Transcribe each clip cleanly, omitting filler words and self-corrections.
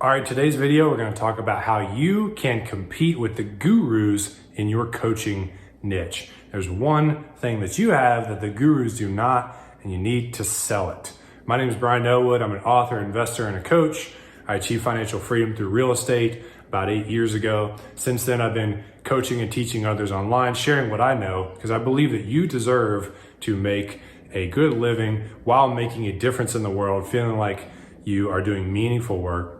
All right, today's video, we're going to talk about how you can compete with the gurus in your coaching niche. There's one thing that you have that the gurus do not, and you need to sell it. My name is Brian Elwood. I'm an author, investor, and a coach. I achieved financial freedom through real estate about 8 years ago. Since then, I've been coaching and teaching others online, sharing what I know, because I believe that you deserve to make a good living while making a difference in the world, feeling like you are doing meaningful work,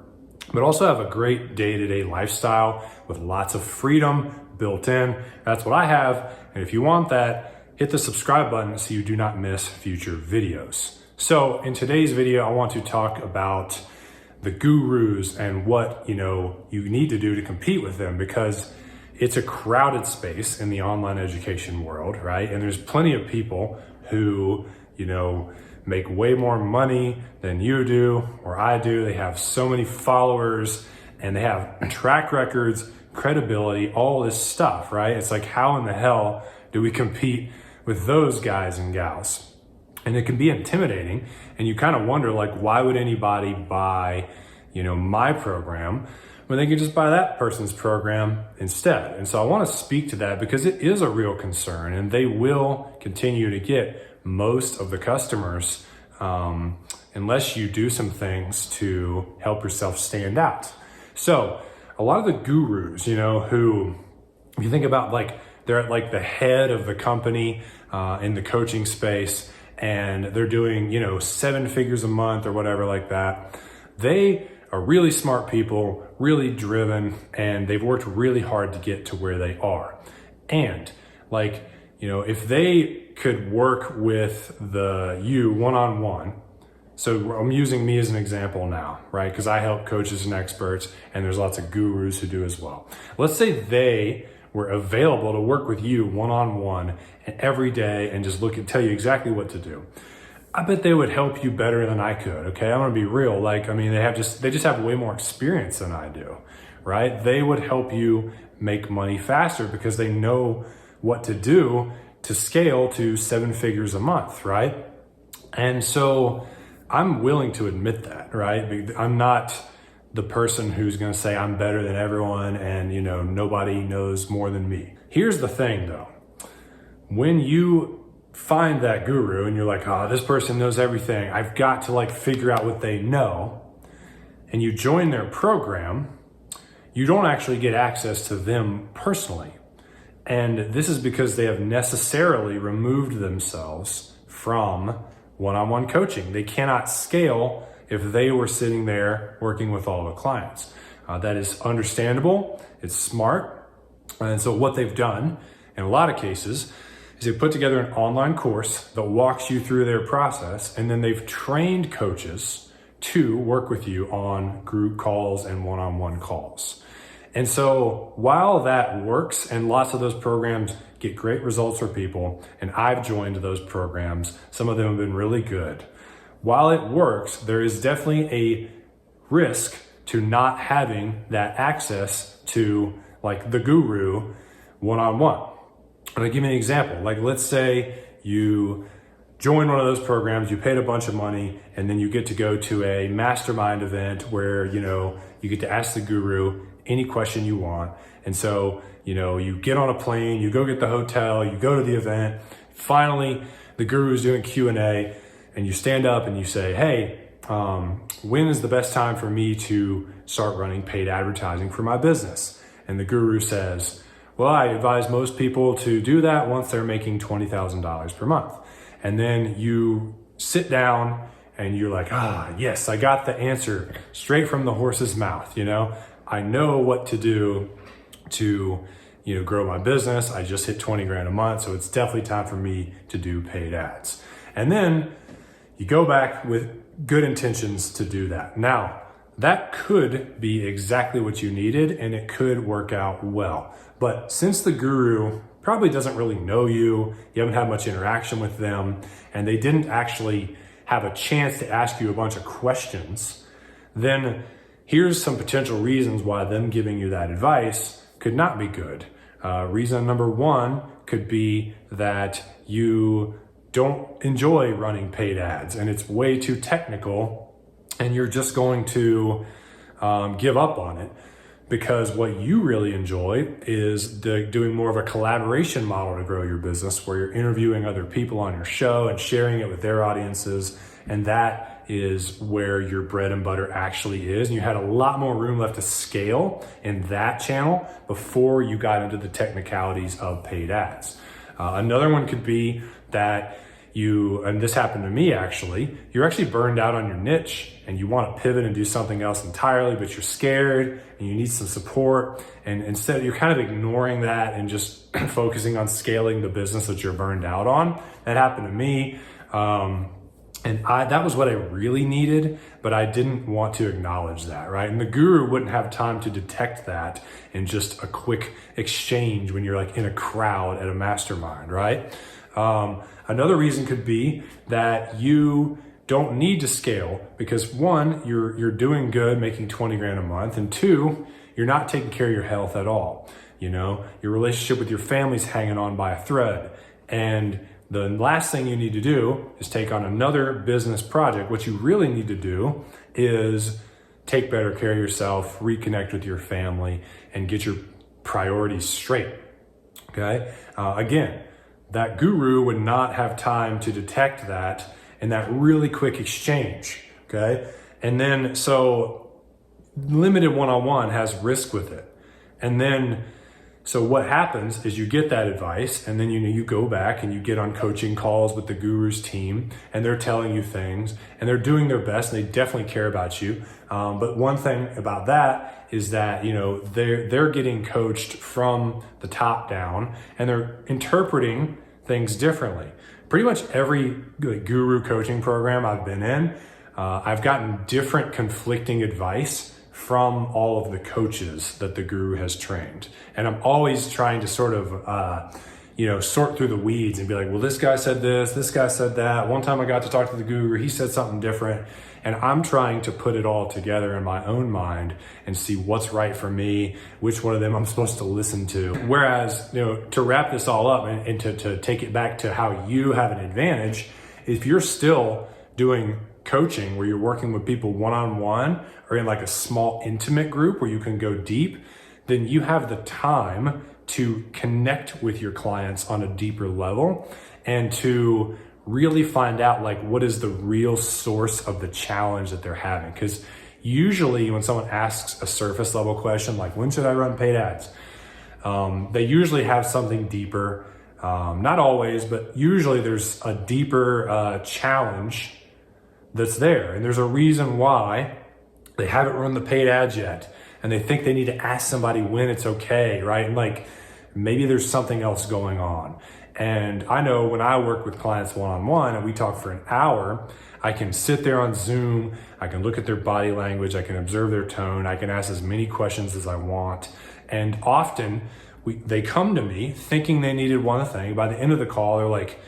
but also have a great day-to-day lifestyle with lots of freedom built in. That's what I have. And if you want that, hit the subscribe button so you do not miss future videos. So in today's video, I want to talk about the gurus and what you need to do to compete with them, because it's a crowded space in the online education world, right? And there's plenty of people who, make way more money than you do or I do. They have so many followers and they have track records, credibility, all this stuff, right? It's like, how in the hell do we compete with those guys and gals? And it can be intimidating, and you kind of wonder, like, why would anybody buy, my program when they could just buy that person's program instead? And so I want to speak to that because it is a real concern, and they will continue to get most of the customers unless you do some things to help yourself stand out. So a lot of the gurus, who, if you think about, like, they're at like the head of the company in the coaching space, and they're doing, 7 figures a month or whatever like that. They are really smart people, really driven, and they've worked really hard to get to where they are. And if they could work with you one-on-one, so I'm using me as an example now, right? Because I help coaches and experts, and there's lots of gurus who do as well. Let's say they were available to work with you one-on-one and every day and just tell you exactly what to do. I bet they would help you better than I could, okay? I'm gonna be real. They just have way more experience than I do, right? They would help you make money faster because they know what to do to scale to 7 figures a month, right? And so I'm willing to admit that, right? I'm not the person who's going to say I'm better than everyone and, nobody knows more than me. Here's the thing though. When you find that guru and you're like, this person knows everything, I've got to figure out what they know, and you join their program, you don't actually get access to them personally. And this is because they have necessarily removed themselves from one-on-one coaching. They cannot scale if they were sitting there working with all the clients. That is understandable. It's smart. And so what they've done in a lot of cases is they put together an online course that walks you through their process, and then they've trained coaches to work with you on group calls and one-on-one calls. And so while that works, and lots of those programs get great results for people, and I've joined those programs, some of them have been really good. While it works, there is definitely a risk to not having that access to the guru one-on-one. And I'll give you an example. Let's say you join one of those programs, you paid a bunch of money, and then you get to go to a mastermind event where, you get to ask the guru any question you want. And so, you get on a plane, you go get the hotel, you go to the event. Finally, the guru is doing Q&A, and you stand up and you say, hey, when is the best time for me to start running paid advertising for my business? And the guru says, well, I advise most people to do that once they're making $20,000 per month. And then you sit down and you're like, yes, I got the answer straight from the horse's mouth. I know what to do to, grow my business. I just hit 20 grand a month. So it's definitely time for me to do paid ads. And then you go back with good intentions to do that. Now, that could be exactly what you needed, and it could work out well. But since the guru probably doesn't really know you, you haven't had much interaction with them, and they didn't actually have a chance to ask you a bunch of questions, then here's some potential reasons why them giving you that advice could not be good. Reason number 1 could be that you don't enjoy running paid ads and it's way too technical, and you're just going to give up on it, because what you really enjoy is doing more of a collaboration model to grow your business, where you're interviewing other people on your show and sharing it with their audiences. And that is where your bread and butter actually is. And you had a lot more room left to scale in that channel before you got into the technicalities of paid ads. Another one could be that and this happened to me actually, you're actually burned out on your niche and you want to pivot and do something else entirely, but you're scared and you need some support. And instead you're kind of ignoring that and just focusing on scaling the business that you're burned out on. That happened to me. That was what I really needed, but I didn't want to acknowledge that, right? And the guru wouldn't have time to detect that in just a quick exchange when you're like in a crowd at a mastermind, right? Another reason could be that you don't need to scale because one, you're doing good, making 20 grand a month, and two, you're not taking care of your health at all. You know, your relationship with your family's hanging on by a thread. And the last thing you need to do is take on another business project. What you really need to do is take better care of yourself, reconnect with your family, and get your priorities straight, okay? Again, that guru would not have time to detect that in that really quick exchange, okay? And then, so limited one-on-one has risk with it. And then, so what happens is you get that advice and then you go back and you get on coaching calls with the guru's team and they're telling you things and they're doing their best and they definitely care about you. But one thing about that is that, you know, they're getting coached from the top down and they're interpreting things differently. Pretty much every guru coaching program I've been in, I've gotten different conflicting advice from all of the coaches that the guru has trained. And I'm always trying to sort of, sort through the weeds and be like, well, this guy said this guy said that. One time I got to talk to the guru, he said something different. And I'm trying to put it all together in my own mind and see what's right for me, which one of them I'm supposed to listen to. Whereas, you know, to wrap this all up and to take it back to how you have an advantage, if you're still doing coaching where you're working with people one-on-one or in like a small intimate group where you can go deep, then you have the time to connect with your clients on a deeper level and to really find out like what is the real source of the challenge that they're having. Because usually when someone asks a surface level question like when should I run paid ads, they usually have something deeper. Not always, but usually there's a deeper challenge that's there. And there's a reason why they haven't run the paid ads yet. And they think they need to ask somebody when it's okay, right? And like maybe there's something else going on. And I know when I work with clients one-on-one and we talk for an hour, I can sit there on Zoom, I can look at their body language, I can observe their tone, I can ask as many questions as I want. And often they come to me thinking they needed one thing. By the end of the call, they're like,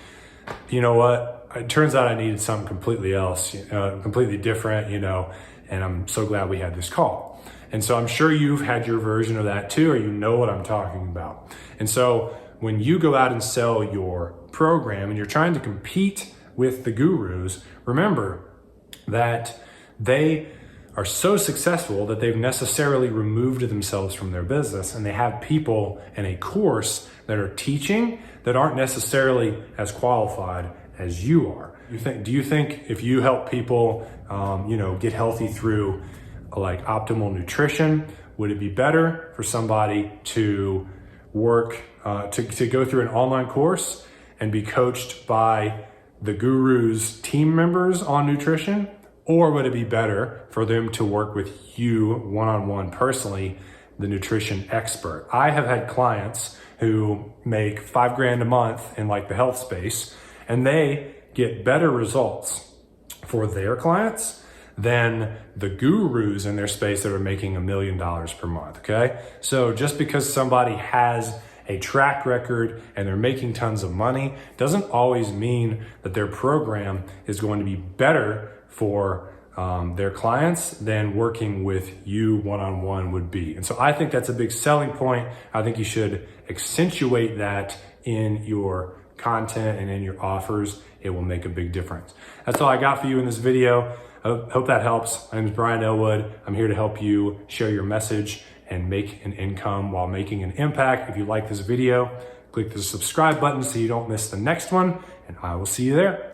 you know what? It turns out I needed something completely else, completely different, and I'm so glad we had this call. And so I'm sure you've had your version of that too, or you know what I'm talking about. And so when you go out and sell your program and you're trying to compete with the gurus, remember that they are so successful that they've necessarily removed themselves from their business and they have people in a course that are teaching that aren't necessarily as qualified as you are. Do you think if you help people, get healthy through like optimal nutrition, would it be better for somebody to work, to go through an online course and be coached by the guru's team members on nutrition? Or would it be better for them to work with you one-on-one personally, the nutrition expert? I have had clients who make $5,000 a month in like the health space, and they get better results for their clients than the gurus in their space that are making $1 million per month, okay? So just because somebody has a track record and they're making tons of money doesn't always mean that their program is going to be better for their clients than working with you one-on-one would be. And so I think that's a big selling point. I think you should accentuate that in your content and in your offers. It will make a big difference. That's all I got for you in this video. I hope that helps. My name is Brian Elwood. I'm here to help you share your message and make an income while making an impact. If you like this video, click the subscribe button so you don't miss the next one, and I will see you there.